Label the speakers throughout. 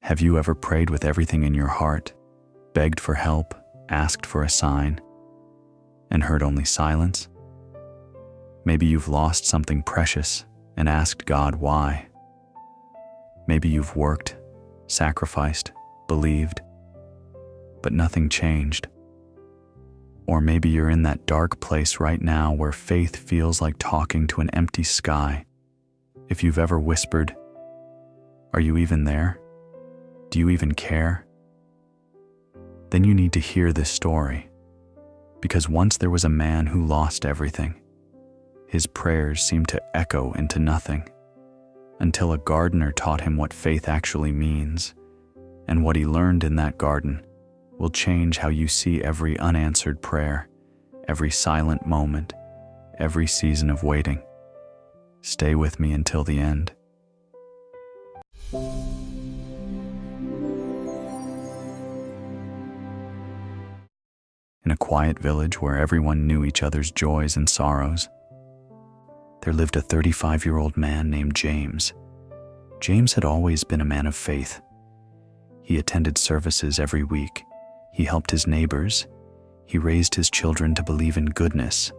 Speaker 1: Have you ever prayed with everything in your heart, begged for help, asked for a sign, and heard only silence? Maybe you've lost something precious and asked God why. Maybe you've worked, sacrificed, believed, but nothing changed. Or maybe you're in that dark place right now where faith feels like talking to an empty sky. If you've ever whispered, "Are you even there? Do you even care?" Then you need to hear this story, because once there was a man who lost everything. His prayers seemed to echo into nothing, until a gardener taught him what faith actually means, and what he learned in that garden will change how you see every unanswered prayer, every silent moment, every season of waiting. Stay with me until the end. In a quiet village where everyone knew each other's joys and sorrows, there lived a 35-year-old man named James. James had always been a man of faith. He attended services every week. He helped his neighbors. He raised his children to believe in goodness.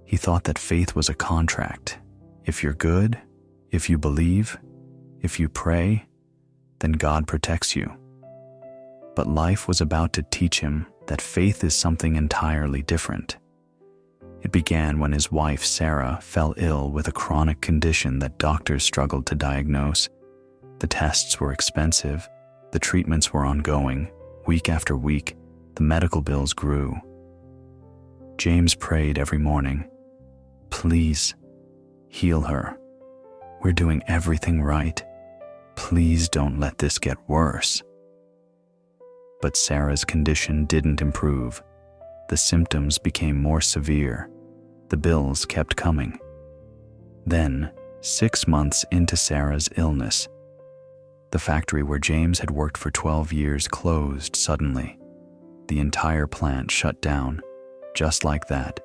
Speaker 1: He thought that faith was a contract. If you're good, if you believe, if you pray, then God protects you. But life was about to teach him that faith is something entirely different. It began when his wife, Sarah, fell ill with a chronic condition that doctors struggled to diagnose. The tests were expensive. The treatments were ongoing. Week after week, the medical bills grew. James prayed every morning, "Please, heal her. We're doing everything right. Please don't let this get worse." But Sarah's condition didn't improve. The symptoms became more severe. The bills kept coming. Then, 6 months into Sarah's illness, the factory where James had worked for 12 years closed suddenly. The entire plant shut down. Just like that,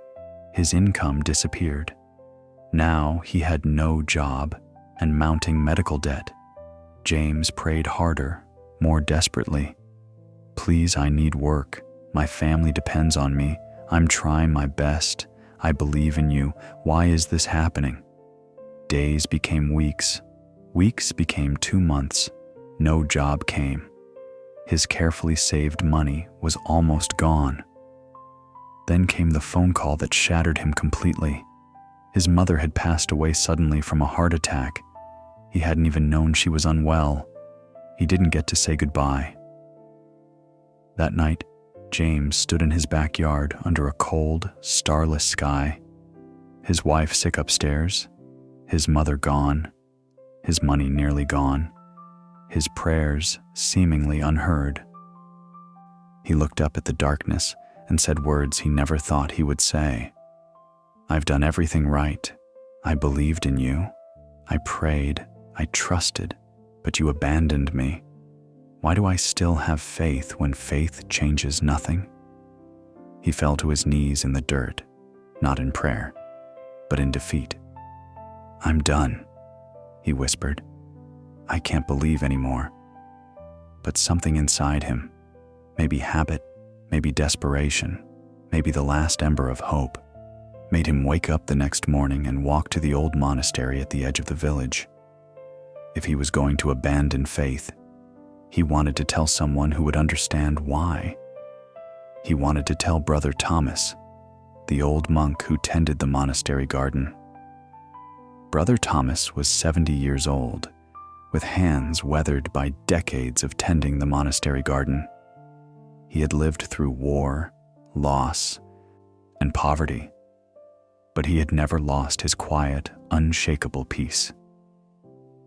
Speaker 1: his income disappeared. Now he had no job and mounting medical debt. James prayed harder, more desperately. "Please, I need work. My family depends on me. I'm trying my best. I believe in you. Why is this happening?" Days became weeks. Weeks became 2 months. No job came. His carefully saved money was almost gone. Then came the phone call that shattered him completely. His mother had passed away suddenly from a heart attack. He hadn't even known she was unwell. He didn't get to say goodbye. That night, James stood in his backyard under a cold, starless sky. His wife sick upstairs, his mother gone, his money nearly gone, his prayers seemingly unheard. He looked up at the darkness and said words he never thought he would say. "I've done everything right. I believed in you. I prayed. I trusted. But you abandoned me. Why do I still have faith when faith changes nothing?" He fell to his knees in the dirt, not in prayer, but in defeat. "I'm done," he whispered. "I can't believe anymore." But something inside him, maybe habit, maybe desperation, maybe the last ember of hope, made him wake up the next morning and walk to the old monastery at the edge of the village. If he was going to abandon faith, he wanted to tell someone who would understand why. He wanted to tell Brother Thomas, the old monk who tended the monastery garden. Brother Thomas was 70 years old, with hands weathered by decades of tending the monastery garden. He had lived through war, loss, and poverty, but he had never lost his quiet, unshakable peace.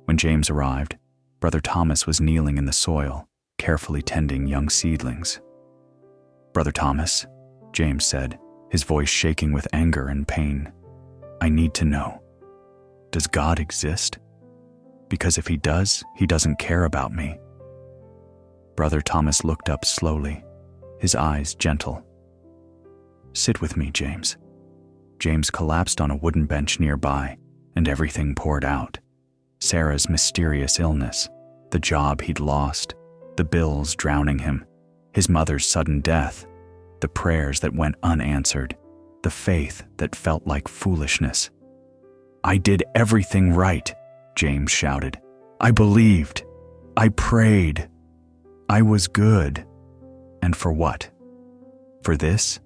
Speaker 1: When James arrived, Brother Thomas was kneeling in the soil, carefully tending young seedlings. "Brother Thomas," James said, his voice shaking with anger and pain, "I need to know. Does God exist? Because if he does, he doesn't care about me." Brother Thomas looked up slowly, his eyes gentle. "Sit with me, James." James collapsed on a wooden bench nearby, and everything poured out. Sarah's mysterious illness, The job he'd lost, the bills drowning him, his mother's sudden death, the prayers that went unanswered, the faith that felt like foolishness. "I did everything right," James shouted. "I believed. I prayed. I was good. And for what? For this?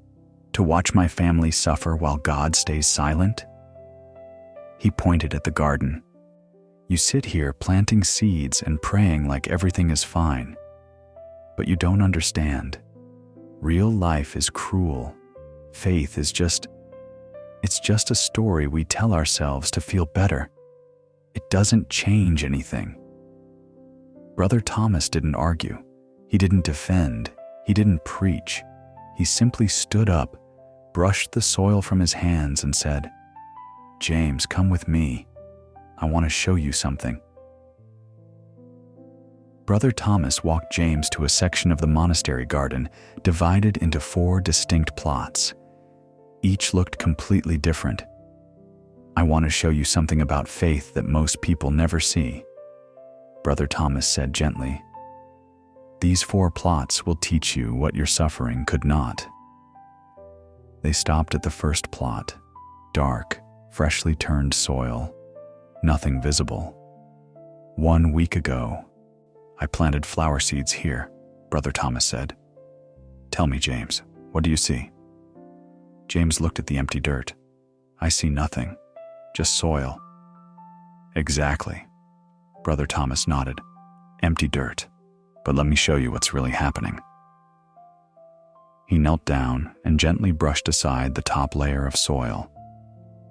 Speaker 1: To watch my family suffer while God stays silent?" He pointed at the garden. "You sit here planting seeds and praying like everything is fine. But you don't understand. Real life is cruel. Faith is it's just a story we tell ourselves to feel better. It doesn't change anything." Brother Thomas didn't argue. He didn't defend. He didn't preach. He simply stood up, brushed the soil from his hands, and said, "James, come with me. I want to show you something." Brother Thomas walked James to a section of the monastery garden divided into 4 distinct plots. Each looked completely different. "I want to show you something about faith that most people never see," Brother Thomas said gently. "These 4 plots will teach you what your suffering could not." They stopped at the first plot, dark, freshly turned soil, nothing visible. "1 week ago, I planted flower seeds here," Brother Thomas said. "Tell me, James, what do you see?" James looked at the empty dirt. "I see nothing, just soil." "Exactly," Brother Thomas nodded. "Empty dirt. But let me show you what's really happening." He knelt down and gently brushed aside the top layer of soil.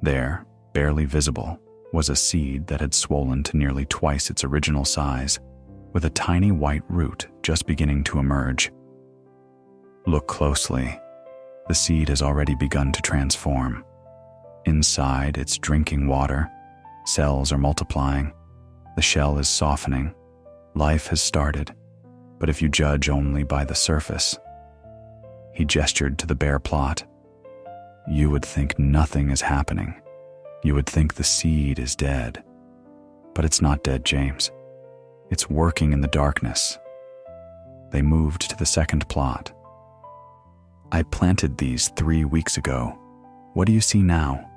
Speaker 1: There, barely visible, was a seed that had swollen to nearly twice its original size, with a tiny white root just beginning to emerge. "Look closely. The seed has already begun to transform. Inside, it's drinking water. Cells are multiplying. The shell is softening. Life has started. But if you judge only by the surface," he gestured to the bare plot, "you would think nothing is happening. You would think the seed is dead. But it's not dead, James. It's working in the darkness." They moved to the second plot. "I planted these 3 weeks ago. What do you see now?"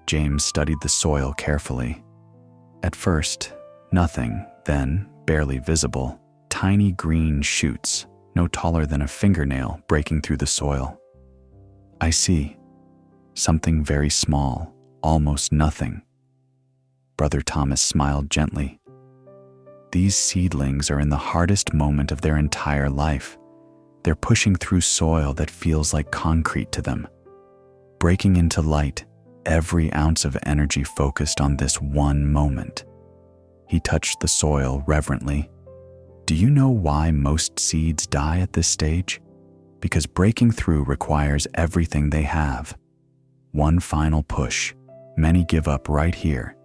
Speaker 1: James studied the soil carefully. At first, nothing, then, barely visible, tiny green shoots, no taller than a fingernail, breaking through the soil. "I see. Something very small, almost nothing." Brother Thomas smiled gently. "These seedlings are in the hardest moment of their entire life. They're pushing through soil that feels like concrete to them, breaking into light, every ounce of energy focused on this one moment." He touched the soil reverently. "Do you know why most seeds die at this stage? Because breaking through requires everything they have. One final push. Many give up right here,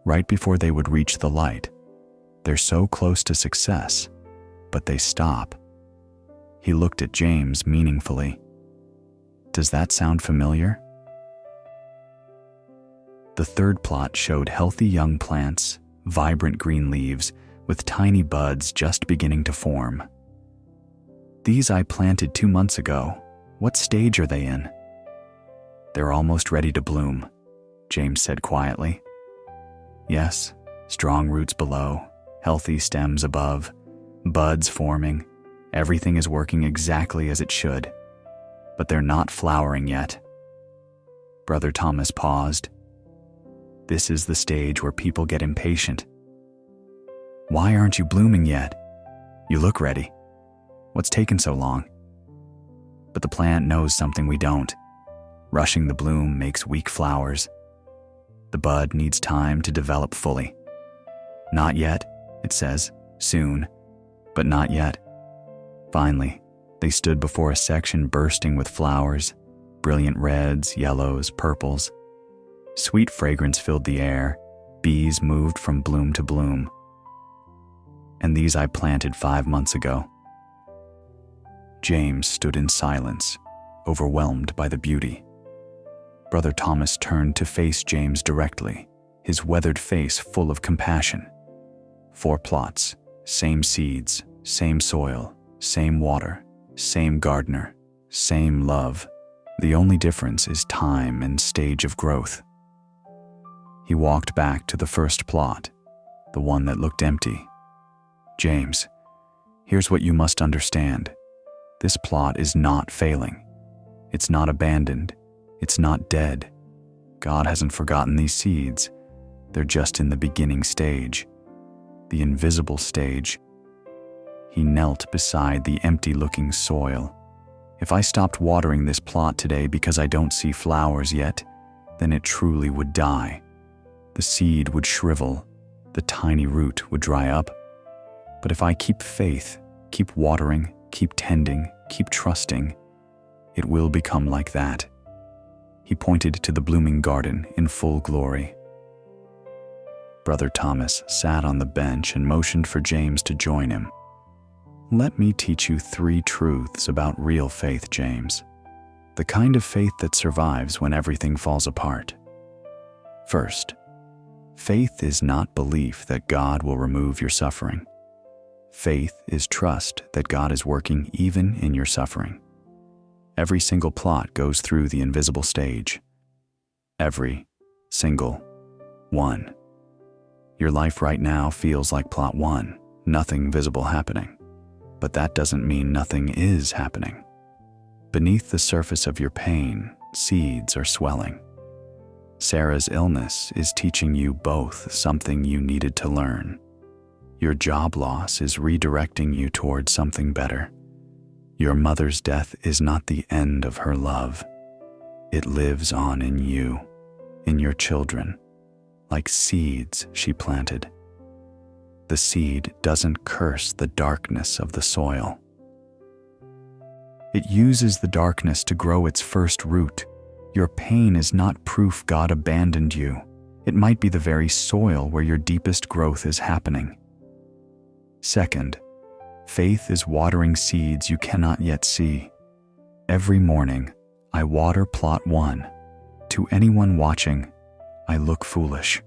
Speaker 1: right before they would reach the light. They're so close to success, but they stop." He looked at James meaningfully. "Does that sound familiar?" The third plot showed healthy young plants, vibrant green leaves, with tiny buds just beginning to form. "These I planted 2 months ago. What stage are they in?" "They're almost ready to bloom," James said quietly. "Yes, strong roots below, healthy stems above, buds forming. Everything is working exactly as it should. But they're not flowering yet." Brother Thomas paused. "This is the stage where people get impatient. Why aren't you blooming yet? You look ready. What's taken so long?" But the plant knows something we don't. Rushing the bloom makes weak flowers. The bud needs time to develop fully. "Not yet," it says, "soon, but not yet." Finally, they stood before a section bursting with flowers, brilliant reds, yellows, purples. Sweet fragrance filled the air. Bees moved from bloom to bloom. "And these I planted 5 months ago." James stood in silence, overwhelmed by the beauty. Brother Thomas turned to face James directly, his weathered face full of compassion. 4 plots, Same seeds, same soil, same water, same gardener, same love. The only difference is time and stage of growth. He walked back to the first plot, the one that looked empty. James, here's what you must understand. This plot is not failing. It's not abandoned. It's not dead. God hasn't forgotten these seeds. They're just in the beginning stage, the invisible stage. He knelt beside the empty-looking soil. If I stopped watering this plot today because I don't see flowers yet, then it truly would die. The seed would shrivel, the tiny root would dry up. But if I keep faith, keep watering, keep tending, keep trusting, it will become like that. He pointed to the blooming garden in full glory. Brother Thomas sat on the bench and motioned for James to join him. Let me teach you 3 truths about real faith, James. The kind of faith that survives when everything falls apart. First, faith is not belief that God will remove your suffering. Faith is trust that God is working even in your suffering. Every single plot goes through the invisible stage. Every single one. Your life right now feels like plot 1, nothing visible happening. But that doesn't mean nothing is happening. Beneath the surface of your pain, seeds are swelling. Sarah's illness is teaching you both something you needed to learn. Your job loss is redirecting you towards something better. Your mother's death is not the end of her love. It lives on in you, in your children, like seeds she planted. The seed doesn't curse the darkness of the soil. It uses the darkness to grow its first root. Your pain is not proof God abandoned you. It might be the very soil where your deepest growth is happening. Second, faith is watering seeds you cannot yet see. Every morning, I water plot 1. To anyone watching, I look foolish,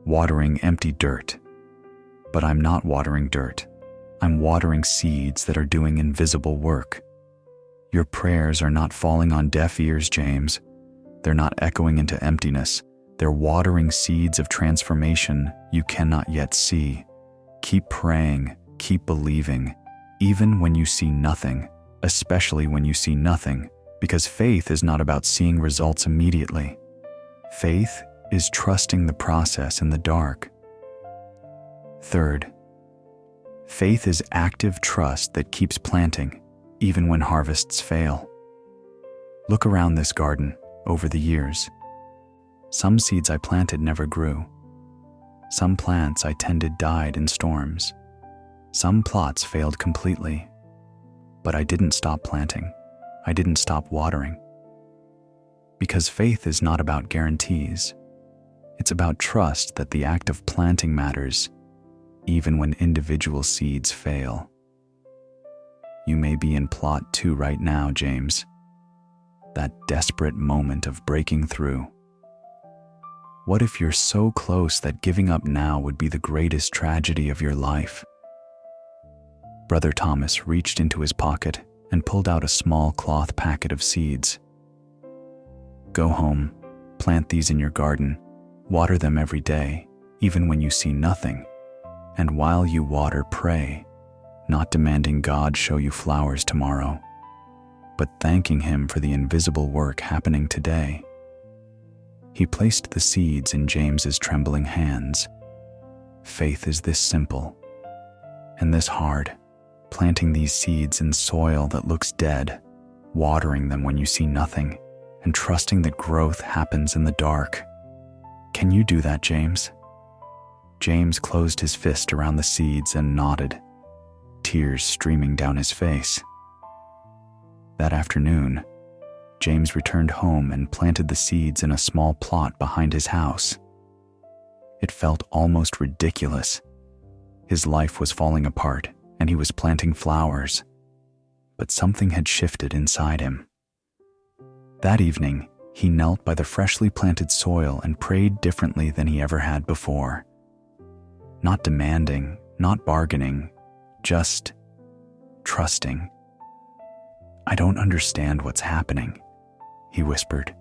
Speaker 1: watering empty dirt. But I'm not watering dirt. I'm watering seeds that are doing invisible work. Your prayers are not falling on deaf ears, James. They're not echoing into emptiness. They're watering seeds of transformation you cannot yet see. Keep praying, keep believing, even when you see nothing, especially when you see nothing, because faith is not about seeing results immediately. Faith is trusting the process in the dark. Third, faith is active trust that keeps planting, even when harvests fail. Look around this garden over the years. Some seeds I planted never grew. Some plants I tended died in storms. Some plots failed completely. But I didn't stop planting. I didn't stop watering. Because faith is not about guarantees. It's about trust that the act of planting matters, even when individual seeds fail. You may be in plot 2 right now, James. That desperate moment of breaking through. What if you're so close that giving up now would be the greatest tragedy of your life? Brother Thomas reached into his pocket and pulled out a small cloth packet of seeds. Go home, plant these in your garden, water them every day, even when you see nothing. And while you water, pray, not demanding God show you flowers tomorrow, but thanking Him for the invisible work happening today. He placed the seeds in James's trembling hands. Faith is this simple and this hard, planting these seeds in soil that looks dead, watering them when you see nothing, and trusting that growth happens in the dark. Can you do that, James? James closed his fist around the seeds and nodded, tears streaming down his face. That afternoon, James returned home and planted the seeds in a small plot behind his house. It felt almost ridiculous. His life was falling apart, and he was planting flowers. But something had shifted inside him. That evening, he knelt by the freshly planted soil and prayed differently than he ever had before. Not demanding, not bargaining, just trusting. "I don't understand what's happening," he whispered,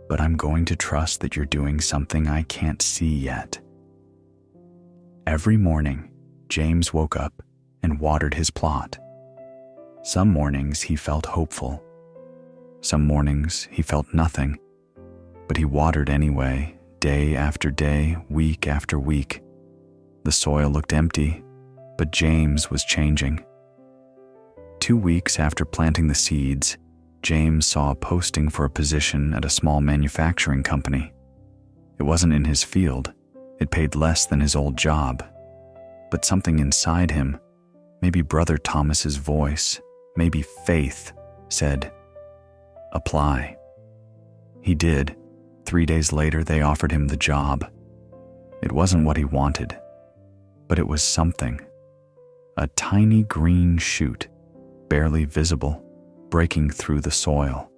Speaker 1: "but I'm going to trust that you're doing something I can't see yet." Every morning, James woke up and watered his plot. Some mornings he felt hopeful. Some mornings he felt nothing, but he watered anyway, day after day, week after week. The soil looked empty, but James was changing. 2 weeks after planting the seeds, James saw a posting for a position at a small manufacturing company. It wasn't in his field. It paid less than his old job. But something inside him, maybe Brother Thomas's voice, maybe faith, said, "Apply." He did. 3 days later, they offered him the job. It wasn't what he wanted, but it was something. A tiny green shoot, barely visible, breaking through the soil.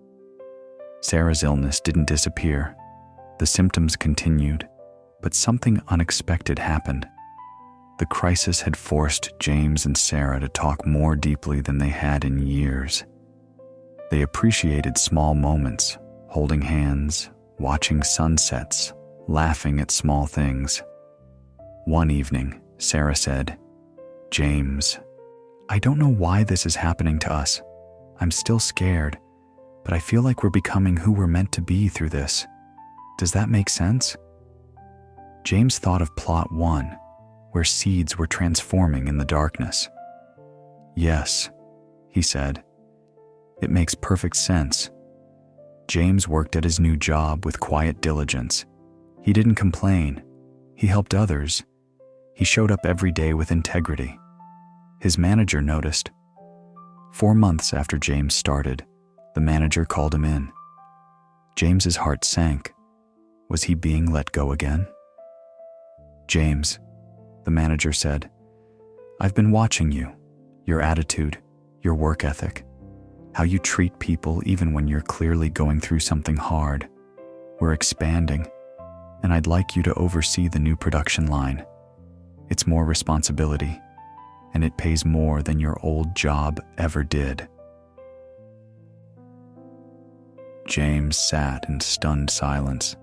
Speaker 1: Sarah's illness didn't disappear. The symptoms continued, but something unexpected happened. The crisis had forced James and Sarah to talk more deeply than they had in years. They appreciated small moments, holding hands, watching sunsets, laughing at small things. One evening, Sarah said, "James, I don't know why this is happening to us. I'm still scared, but I feel like we're becoming who we're meant to be through this. Does that make sense?" James thought of plot 1, where seeds were transforming in the darkness. "Yes," he said. "It makes perfect sense." James worked at his new job with quiet diligence. He didn't complain. He helped others. He showed up every day with integrity. His manager noticed. 4 months after James started, the manager called him in. James's heart sank. Was he being let go again? "James," the manager said, "I've been watching you, your attitude, your work ethic, how you treat people even when you're clearly going through something hard. We're expanding, and I'd like you to oversee the new production line. It's more responsibility, and it pays more than your old job ever did." James sat in stunned silence.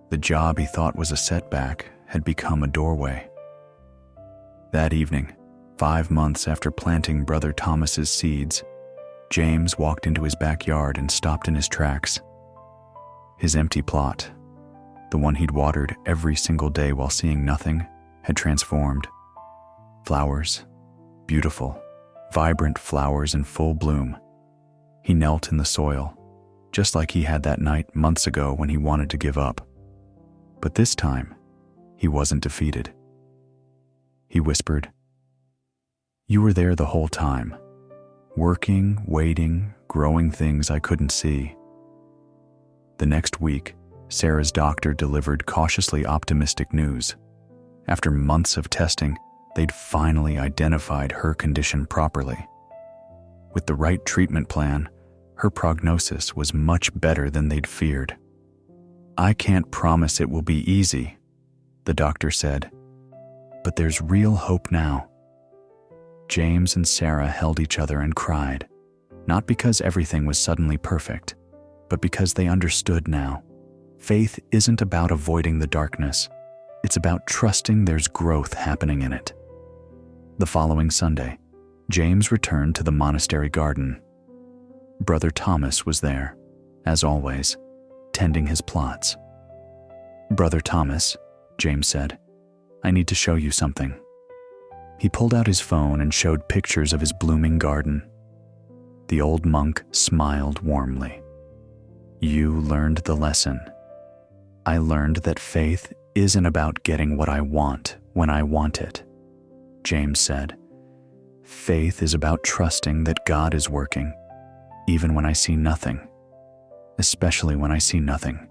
Speaker 1: The job he thought was a setback had become a doorway. That evening, 5 months after planting Brother Thomas's seeds, James walked into his backyard and stopped in his tracks. His empty plot, the one he'd watered every single day while seeing nothing, had transformed. Flowers, beautiful, vibrant flowers in full bloom. He knelt in the soil, just like he had that night months ago when he wanted to give up. But this time, he wasn't defeated. He whispered, "You were there the whole time, working, waiting, growing things I couldn't see." The next week, Sarah's doctor delivered cautiously optimistic news. After months of testing, they'd finally identified her condition properly. With the right treatment plan, her prognosis was much better than they'd feared. "I can't promise it will be easy," the doctor said, "but there's real hope now." James and Sarah held each other and cried, not because everything was suddenly perfect, but because they understood now. Faith isn't about avoiding the darkness. It's about trusting there's growth happening in it. The following Sunday, James returned to the monastery garden. Brother Thomas was there, as always, tending his plots. "Brother Thomas," James said, "I need to show you something." He pulled out his phone and showed pictures of his blooming garden. The old monk smiled warmly. "You learned the lesson. I learned that faith isn't about getting what I want when I want it," James said. "Faith is about trusting that God is working, even when I see nothing, especially when I see nothing."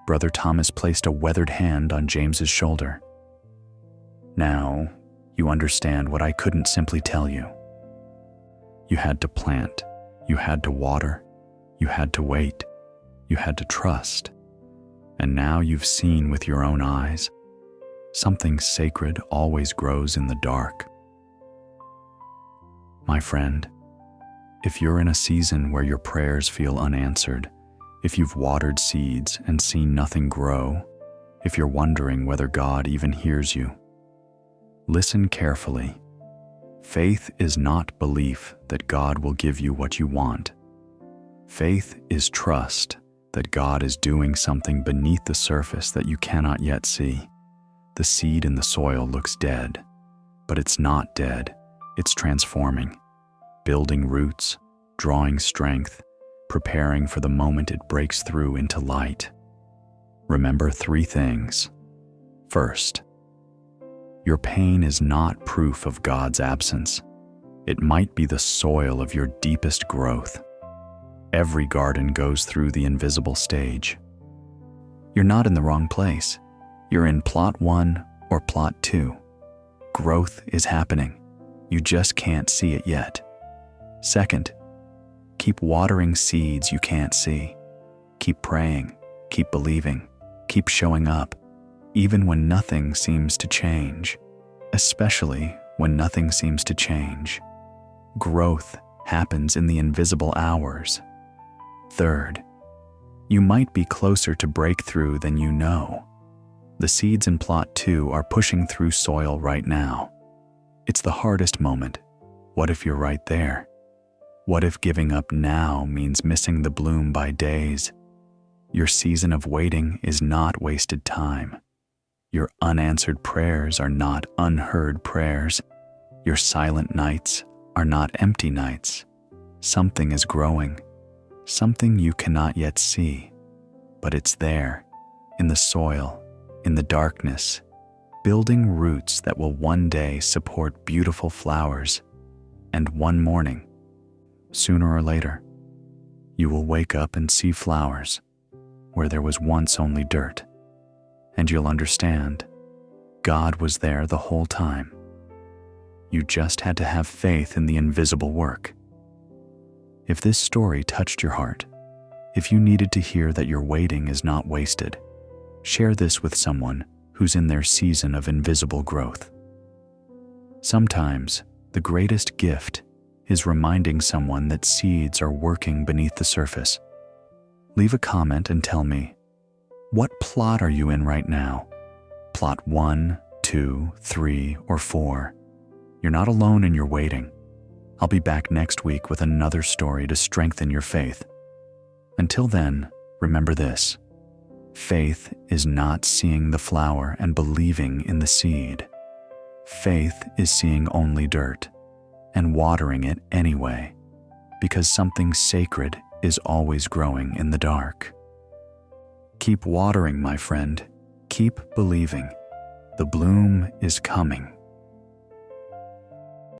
Speaker 1: Brother Thomas placed a weathered hand on James's shoulder. "Now, you understand what I couldn't simply tell you. You had to plant, you had to water, you had to wait, you had to trust, and now you've seen with your own eyes. Something sacred always grows in the dark. My friend, if you're in a season where your prayers feel unanswered, if you've watered seeds and seen nothing grow, if you're wondering whether God even hears you, listen carefully. Faith is not belief that God will give you what you want. Faith is trust that God is doing something beneath the surface that you cannot yet see. The seed in the soil looks dead, but it's not dead. It's transforming, building roots, drawing strength, preparing for the moment it breaks through into light. Remember 3 things. First, your pain is not proof of God's absence. It might be the soil of your deepest growth. Every garden goes through the invisible stage. You're not in the wrong place. You're in plot 1 or plot 2. Growth is happening. You just can't see it yet. Second, keep watering seeds you can't see. Keep praying, keep believing, keep showing up, even when nothing seems to change, especially when nothing seems to change. Growth happens in the invisible hours. Third, you might be closer to breakthrough than you know. The seeds in plot 2 are pushing through soil right now. It's the hardest moment. What if you're right there? What if giving up now means missing the bloom by days? Your season of waiting is not wasted time. Your unanswered prayers are not unheard prayers. Your silent nights are not empty nights. Something is growing, something you cannot yet see, but it's there, in the soil, in the darkness, building roots that will one day support beautiful flowers. And one morning, sooner or later, you will wake up and see flowers where there was once only dirt, and you'll understand God was there the whole time. You just had to have faith in the invisible work. If this story touched your heart, if you needed to hear that your waiting is not wasted, share this with someone who's in their season of invisible growth. Sometimes the greatest gift is reminding someone that seeds are working beneath the surface. Leave a comment and tell me, what plot are you in right now? Plot 1, 2, 3, or 4. You're not alone in your waiting. I'll be back next week with another story to strengthen your faith. Until then, remember this. Faith is not seeing the flower and believing in the seed. Faith is seeing only dirt and watering it anyway, because something sacred is always growing in the dark. Keep watering, my friend. Keep believing. The bloom is coming.